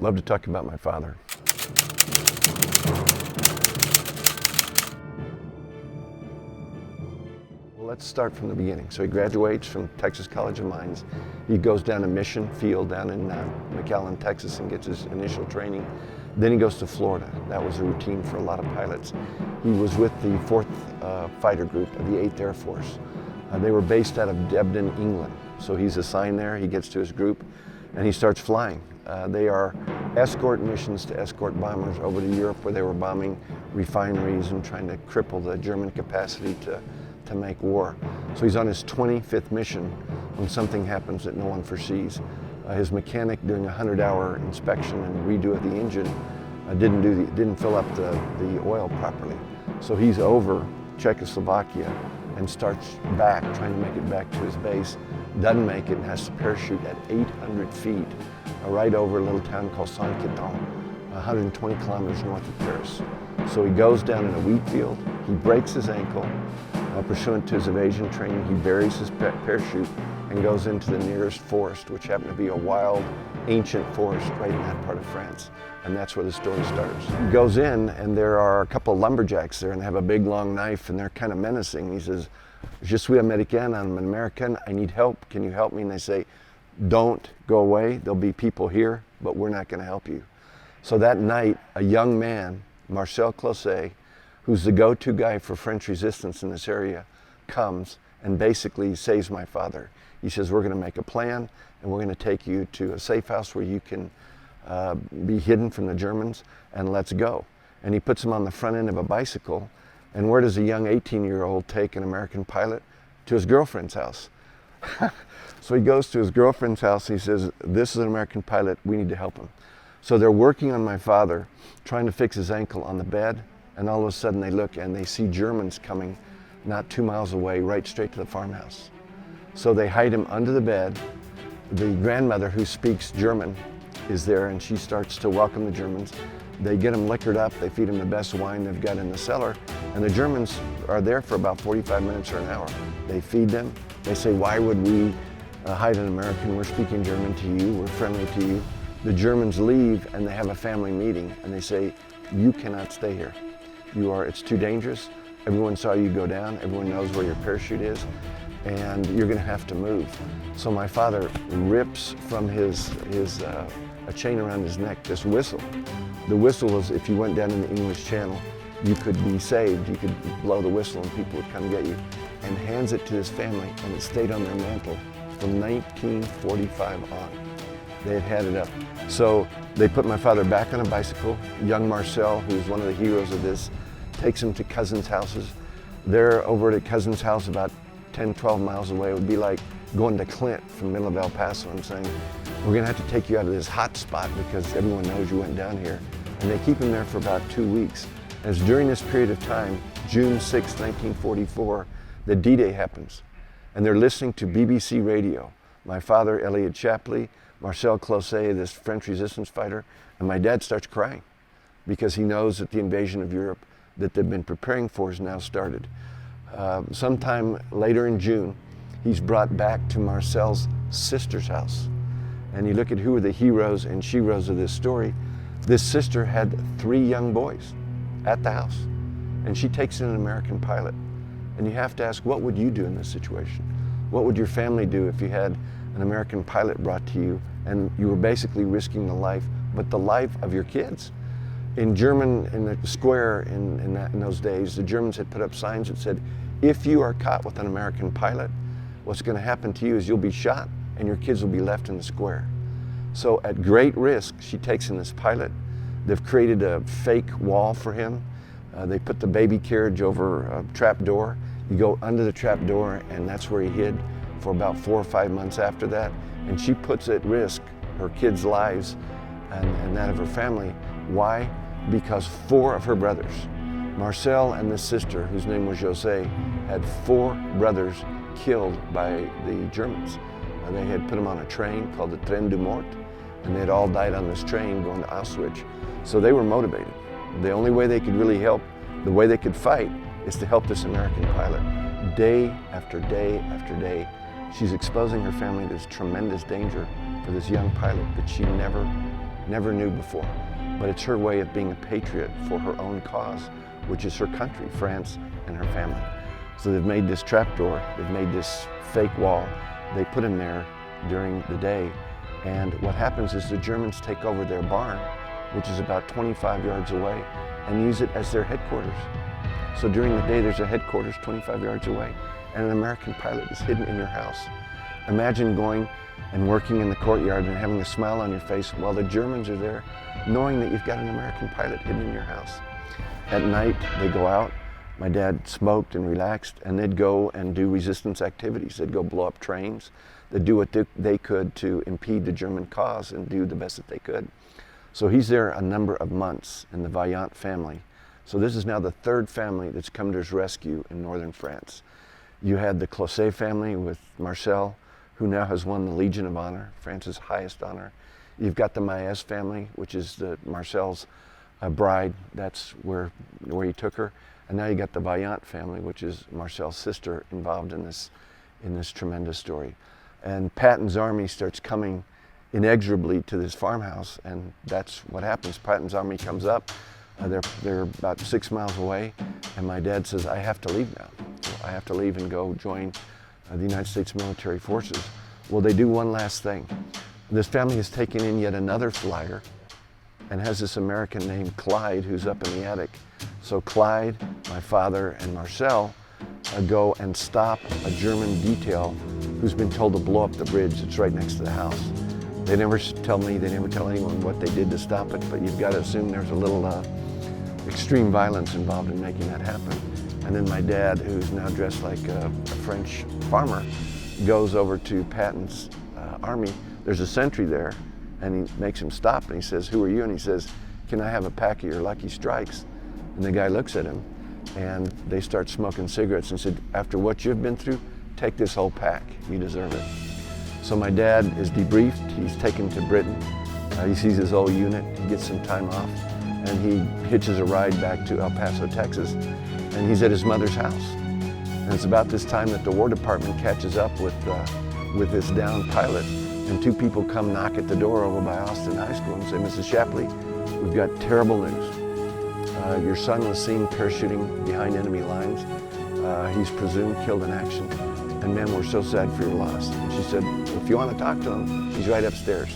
Love to talk about my father. Well, let's start from the beginning. So he graduates from Texas College of Mines. He goes down to Mission Field down in McAllen, Texas, and gets his initial training. Then he goes to Florida. That was a routine for a lot of pilots. He was with the 4th Fighter Group of the 8th Air Force. They were based out of Debden, England. So he's assigned there, he gets to his group, and he starts flying. They are escort missions to escort bombers over to Europe, where they were bombing refineries and trying to cripple the German capacity to make war. So he's on his 25th mission when something happens that no one foresees. His mechanic, during a 100-hour inspection and redo of the engine, didn't fill up the oil properly. So he's over Czechoslovakia and starts back, trying to make it back to his base. Doesn't make it and has to parachute at 800 feet, right over a little town called Saint-Quentin, 120 kilometers north of Paris. So he goes down in a wheat field, he breaks his ankle. Pursuant to his evasion training, he buries his parachute and goes into the nearest forest, which happened to be a wild, ancient forest right in that part of France. And that's where the story starts. He goes in, and there are a couple of lumberjacks there, and they have a big, long knife, and they're kind of menacing. He says, "Je suis américain, I'm an American, I need help, can you help me?" And they say, "Don't go away, there'll be people here, but we're not gonna help you." So that night, a young man, Marcel Closet, who's the go-to guy for French resistance in this area, comes and basically saves my father. He says, "We're gonna make a plan, and we're gonna take you to a safe house where you can be hidden from the Germans, and let's go." And he puts him on the front end of a bicycle. And where does a young 18-year-old take an American pilot? To his girlfriend's house. So he goes to his girlfriend's house. He says, "This is an American pilot, we need to help him." So they're working on my father, trying to fix his ankle on the bed, and all of a sudden they look and they see Germans coming not 2 miles away, right straight to the farmhouse. So they hide him under the bed. The grandmother, who speaks German, is there, and she starts to welcome the Germans. They get him liquored up, they feed him the best wine they've got in the cellar, and the Germans are there for about 45 minutes or an hour. They feed them, they say, "Why would we hide an American? We're speaking German to you, we're friendly to you." The Germans leave and they have a family meeting, and they say, "You cannot stay here. It's too dangerous. Everyone saw you go down, everyone knows where your parachute is, and you're gonna have to move." So my father rips from a chain around his neck this whistle. The whistle was, if you went down in the English Channel, you could be saved. You could blow the whistle and people would come get you, and hands it to his family, and it stayed on their mantle from 1945 on. They had it up. So they put my father back on a bicycle. Young Marcel, who's one of the heroes of this, takes him to cousins' houses. They're over at a cousin's house about 10, 12 miles away. It would be like going to Clint from middle of El Paso and saying, "We're gonna have to take you out of this hot spot because everyone knows you went down here." And they keep him there for about 2 weeks. As during this period of time, June 6, 1944, the D-Day happens. And they're listening to BBC radio. My father, Eliot Shapleigh, Marcel Closet, this French resistance fighter, and my dad starts crying because he knows that the invasion of Europe that they've been preparing for has now started. Sometime later in June, he's brought back to Marcel's sister's house. And you look at who are the heroes and sheroes of this story. This sister had 3 young boys at the house, and she takes in an American pilot. And you have to ask, what would you do in this situation? What would your family do if you had an American pilot brought to you and you were basically risking the life, but the life of your kids? In German, in the square in those days, the Germans had put up signs that said, "If you are caught with an American pilot, what's going to happen to you is you'll be shot and your kids will be left in the square." So at great risk, she takes in this pilot. They've created a fake wall for him. They put the baby carriage over a trap door. You go under the trap door, and that's where he hid for about 4 or 5 months after that. And she puts at risk her kids' lives and that of her family. Why? Because 4 of her brothers, Marcel and this sister, whose name was José, had 4 brothers killed by the Germans. They had put them on a train called the Train du Mort, and they had all died on this train going to Auschwitz. So they were motivated. The only way they could really help, the way they could fight, is to help this American pilot. Day after day after day, she's exposing her family to this tremendous danger for this young pilot that she never never knew before. But it's her way of being a patriot for her own cause, which is her country, France, and her family. So they've made this trapdoor, they've made this fake wall. They put him there during the day, and what happens is the Germans take over their barn, which is about 25 yards away, and use it as their headquarters. So during the day there's a headquarters 25 yards away, and an American pilot is hidden in your house. Imagine going and working in the courtyard and having a smile on your face while the Germans are there, knowing that you've got an American pilot hidden in your house. At night, they go out. My dad smoked and relaxed, and they'd go and do resistance activities. They'd go blow up trains. They'd do what they could to impede the German cause and do the best that they could. So he's there a number of months in the Vaillant family. So this is now the third family that's come to his rescue in northern France. You had the Closet family with Marcel, who now has won the Legion of Honor, France's highest honor. You've got the Maes family, which is Marcel's bride. That's where he took her. And now you got the Vaillant family, which is Marcel's sister, involved in this tremendous story. And Patton's army starts coming inexorably to this farmhouse, and that's what happens. Patton's army comes up. They're about 6 miles away, and my dad says, I have to leave now. I have to leave and go join the United States military forces. Well, they do one last thing. This family has taken in yet another flyer and has this American named Clyde who's up in the attic. So Clyde, my father, and Marcel go and stop a German detail who's been told to blow up the bridge that's right next to the house. They never tell me, they never tell anyone what they did to stop it, but you've got to assume there's a little extreme violence involved in making that happen. And then my dad, who's now dressed like a French farmer, goes over to Patton's army. There's a sentry there, and he makes him stop, and he says, who are you? And he says, can I have a pack of your Lucky Strikes? And the guy looks at him, and they start smoking cigarettes and said, after what you've been through, take this whole pack, you deserve it. So my dad is debriefed, he's taken to Britain, he sees his old unit, he gets some time off, and he hitches a ride back to El Paso, Texas, and he's at his mother's house. And it's about this time that the War Department catches up with this downed pilot, and two people come knock at the door over by Austin High School and say, Mrs. Shapleigh, we've got terrible news. Your son was seen parachuting behind enemy lines. He's presumed killed in action. And man, we're so sad for your loss. And she said, if you want to talk to him, he's right upstairs.